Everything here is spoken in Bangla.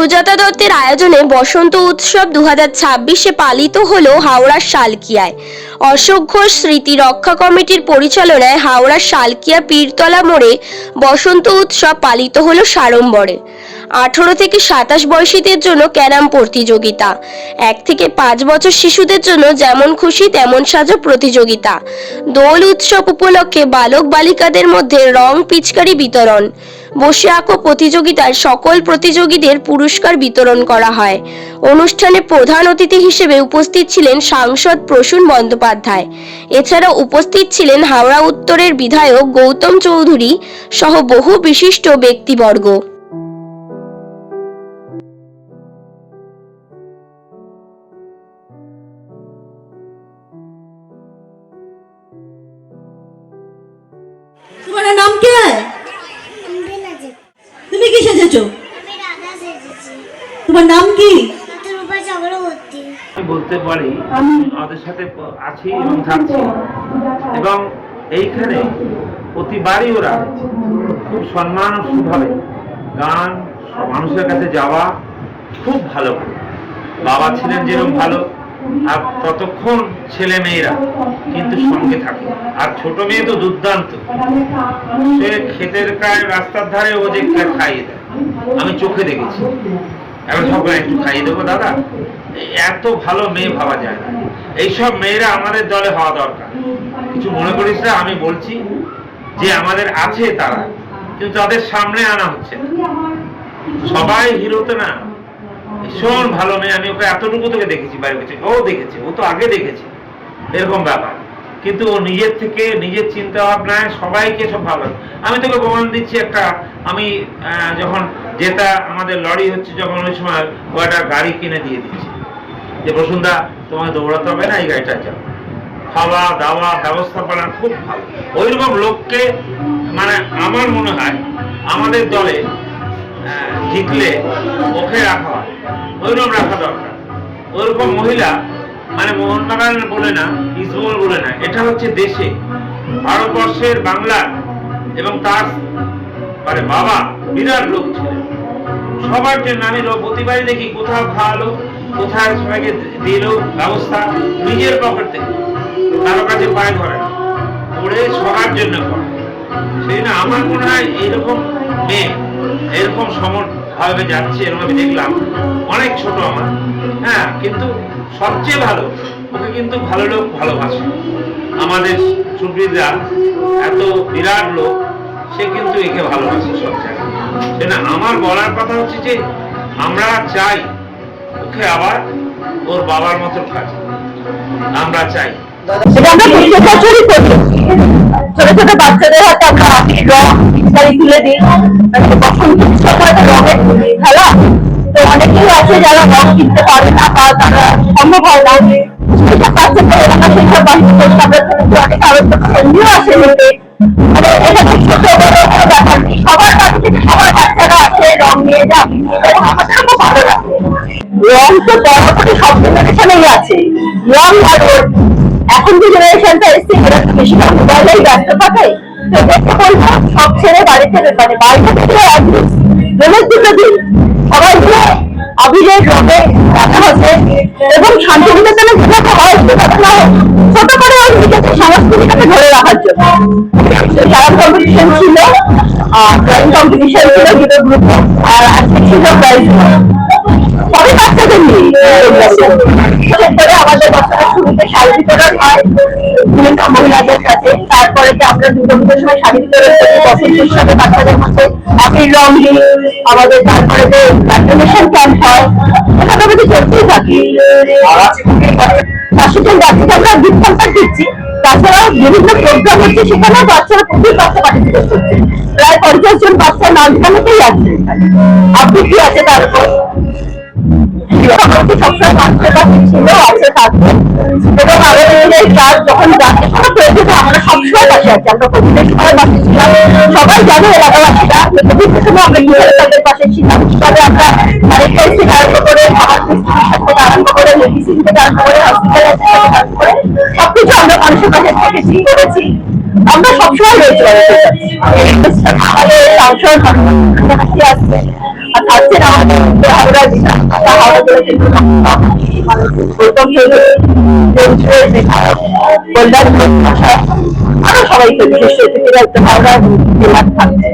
সুজাতা দত্তের আয়োজনে বসন্ত উৎসব 2026-এ পালিত হলো হাওড়ার শালকিয়ায়। অশোক ঘোষ স্মৃতি রক্ষা কমিটির পরিচালনায় হাওড়ার শালকিয়া পীরতলা মোড়ে বসন্ত উৎসব পালিত হলো সাড়ম্বরে। 18 থেকে 27 বয়সীদের জন্য ক্যারাম প্রতিযোগিতা, 1 থেকে 5 বছর শিশুদের জন্য যেমন খুশি তেমন সাজো প্রতিযোগিতা, দোল উৎসব উপলক্ষে বালক বালিকাদের মধ্যে রং পিচকারি বিতরণ, বসে আঁকো প্রতিযোগিতায় সকল প্রতিযোগীদের পুরস্কার বিতরণ করা হয়। অনুষ্ঠানে প্রধান অতিথি হিসেবে উপস্থিত ছিলেন সাংসদ প্রসূন বন্দ্যোপাধ্যায়। এছাড়াও উপস্থিত ছিলেন হাওড়া উত্তরের বিধায়ক গৌতম চৌধুরী সহ বহু বিশিষ্ট ব্যক্তিবর্গ। तुम्हारा नाम क्या है? তুমি কি সেজেছো? তোমার নাম কি? আমি বলতে পারি আমাদের সাথে আছি এবং থাকছি, এবং এইখানে প্রতিবারই ওরা খুব সম্মান ও সুভাবে গান মানুষের কাছে যাওয়া খুব ভালো করে। বাবা ছিলেন যেরকম ভালো, আর ততক্ষণ ছেলে মেয়েরা কিন্তু সঙ্গে থাকে। আর ছোট মেয়ে তো দুর্দান্ত, সে ক্ষেতের গায়ে রাস্তার ধারে ও যে খাইয়ে দেয়, আমি চোখে দেখেছি। এখন সব একটু খাইয়ে দেবো দাদা, এত ভালো মেয়ে ভাবা যায় না। এইসব মেয়েরা আমাদের দলে হওয়া দরকার। কিছু মনে করিস না, আমি বলছি যে আমাদের আছে তারা, কিন্তু তাদের সামনে আনা হচ্ছে না। সবাই হিরোতে না, ভীষণ ভালো মেয়ে। আমি ওকে এতটুকু থেকে দেখেছি, বাইরে গেছে, ও দেখেছে, ও তো আগে দেখেছে এরকম ব্যাপার, কিন্তু ও নিজের থেকে নিজের চিন্তা ভাবনায় সবাইকে সব ভালো। আমি তোকে প্রমাণ দিচ্ছি একটা, আমি যখন যেটা আমাদের লড়াই হচ্ছে, যখন ওই সময় ও একটা গাড়ি কিনে দিয়ে দিচ্ছে যে বসুন্ধরা তোমাকে দৌড়াতে হবে না, এই গাড়িটা যাও। খাওয়া দাওয়া ব্যবস্থাপনা খুব ভালো। ওইরকম লোককে মানে আমার মনে হয় আমাদের দলে জিতলে ওকে রাখা হয়, ওইরকম রাখা দরকার। ওইরকম মহিলা মানে মোহনবাগান বলে না, ইসবল বলে না, এটা হচ্ছে দেশে ভারতবর্ষের বাংলার, এবং তার মানে বাবা বিরাট লোক ছিলেন সবার জন্য। আমি প্রতিবারই দেখি কোথাও খাওয়ালো, কোথায় সবাইকে দিল ব্যবস্থা, নিজের পকেট থেকে, কারো কাছে পায়ে ধরে না, করে সবার জন্য করে। সেই না আমার মনে হয় এইরকম মেয়ে এরকম সমভাবে যাচ্ছে, এরকম আমি দেখলাম। অনেক ছোট আমার, হ্যাঁ, কিন্তু সবচেয়ে ভালো ওকে কিন্তু ভালো লোক ভালোবাসে। আমাদের সুপ্রিদা এত বিরাট লোক, সে কিন্তু একে ভালোবাসে সব জায়গায়। সে না, আমার বলার কথা হচ্ছে যে আমরা চাই ওকে আবার ওর বাবার মতো কাজ আমরা চাই। ছোট ছোট বাচ্চাদের হাতে আমরা রং তুলে দিই, রঙের খেলা। তো অনেকেই আছে যারা রং কিনতে পারে না বা তারা সম্ভব হয় না, সেসব বাচ্চাদের এলাকা সেসব বাচ্চাদের অনেক আরো সঙ্গীও আসে। মানে এখানে ছোট বড় কোনো ব্যাপার নেই, সবার কাছ থেকে সবার বাচ্চারা আসে রং নিয়ে যান, এবং আমাদের খুব ভালো লাগে। রং তো বড় সব জেনারেশনেই আছে, রং আর এখন যে জেনারেশনটা এসছে এরা বেশিরভাগ মোবাইলেই ব্যস্ত থাকে। তো দেখতে বলবো সব ছেড়ে বাড়িতে মানে বাড়িতে থেকে রঙের দুটো দিন সবাই মিলে আবিরের রঙে রাখা হচ্ছে, এবং শান্তিনিকেতনে যেভাবে হয় সেভাবে না হোক, ছোট করে ওই নিজেদের সংস্কৃতিটাকে ধরে রাখার জন্য ক্যারাম কম্পিটিশন ছিল, ড্রয়িং কম্পিটিশন ছিল দুটো গ্রুপ, আর আজকে ছিল প্রাইজ সবই বাচ্চাদের নিয়ে। আমাদের বাচ্চারা শুরুতে শাড়ি বিতরণ হয় মহিলাদের কাছে, তারপরে আমরা দুর্গাপুজোর সময় শাড়ি বিতরণ করি, বসন্ত উৎসবে বাচ্চাদের মধ্যে আবির রং দিই আমাদের, তারপরে যে ভ্যাকসিনেশন ক্যাম্প হয়, এখানে আমাদের চলতেই থাকি। প্রশিক্ষণ যাচ্ছে, আমরা গিফট কম্পার দিচ্ছি, তাছাড়াও বিভিন্ন প্রোগ্রাম হচ্ছে, সেখানেও বাচ্চারা প্রচুর বাচ্চা পার্টিসিপেট করছে। প্রায় 50 জন বাচ্চা নাচগানেতেই আছে। আপনি কি আছে তারপর সবসময় বাচ্চাটা ছিল, আছে, থাকবে, এবং আমাদের কাজ যখন যাচ্ছে কোনো প্রয়োজনে আমরা সবসময় পাশে আছি। আমরা প্রতিদিন সবাই পাশে ছিলাম, সবাই জানে এলাকাবাসীরা বিভিন্ন সময় আমরা তাদের পাশে ছিলাম। তবে আমরা স্যানিটাইজ থেকে আরম্ভ করে খাবার ডিস্ট্রিবিউশন থেকে আরম্ভ করে মেডিসিন থেকে আরম্ভ করে হসপিটালাইজ থেকে আরম্ভ করে সবকিছু আমরা মানুষের পাশে থেকেছি, করেছি। আমরা সবসময় রয়েছি। আমাদের সাংসদ আসছে, আর থাকছেন আমাদের হাওড়া জেলা হাওড়া জেলা কিন্তু প্রথম কল্যাণ ভাষা আরো সবাইকে বিশেষ অতিথিরা হাওড়া জেলার থাকছে।